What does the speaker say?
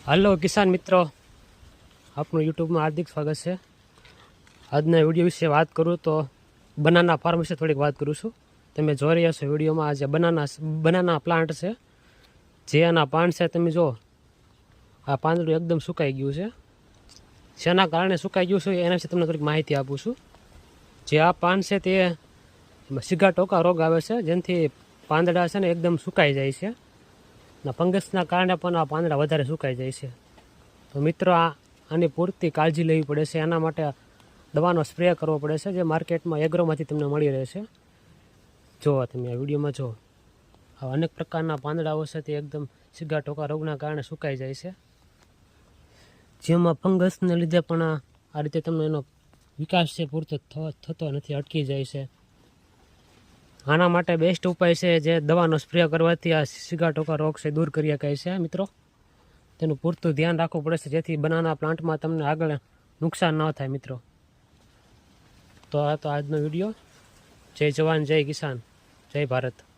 હાલો કિસાન મિત્રો, આપનું યુટ્યુબમાં હાર્દિક સ્વાગત છે। આજના વિડીયો વિશે વાત કરું તો બનાના ફાર્મ વિશે થોડીક વાત કરું છું। તમે જોઈ રહ્યા છો વિડીયોમાં આજે બનાના પ્લાન્ટ છે, જે આના પાન છે તમે જો આ પાંદડું એકદમ સુકાઈ ગયું છે। શેના કારણે સુકાઈ ગયું છે એના વિશે તમને થોડીક માહિતી આપું છું। જે આ પાન છે તે સીગા ટોકા રોગ આવે છે, જેનાથી પાંદડા છે ને એકદમ સુકાઈ જાય છે। ફંગસના કારણે પણ આ પાંદડા વધારે સુકાઈ જાય છે। તો મિત્રો આની પૂરતી કાળજી લેવી પડે છે। એના માટે દવાનો સ્પ્રે કરવો પડે છે, જે માર્કેટમાં એગ્રોમાંથી તમને મળી રહેશે। જો તમે આ વિડીયોમાં જો આ અનેક પ્રકારના પાંદડાઓ છે તે એકદમ સીગા ટોકા રોગના કારણે સુકાઈ જાય છે, જેમાં ફંગસને લીધે પણ આ રીતે તમને એનો વિકાસ છે પૂરતો થતો નથી, અટકી જાય છે। આના માટે બેસ્ટ ઉપાય છે જે દવાનો સ્પ્રે કરવાથી આ સીગા ટોકા રોગ છે દૂર કરી શકાય છે। મિત્રો તેનું પૂરતું ધ્યાન રાખવું પડે છે, જેથી બનાના પ્લાન્ટમાં તમને આગળ નુકસાન ન થાય। મિત્રો તો આ તો આજનો વિડીયો। જય જવાન, જય કિસાન, જય ભારત।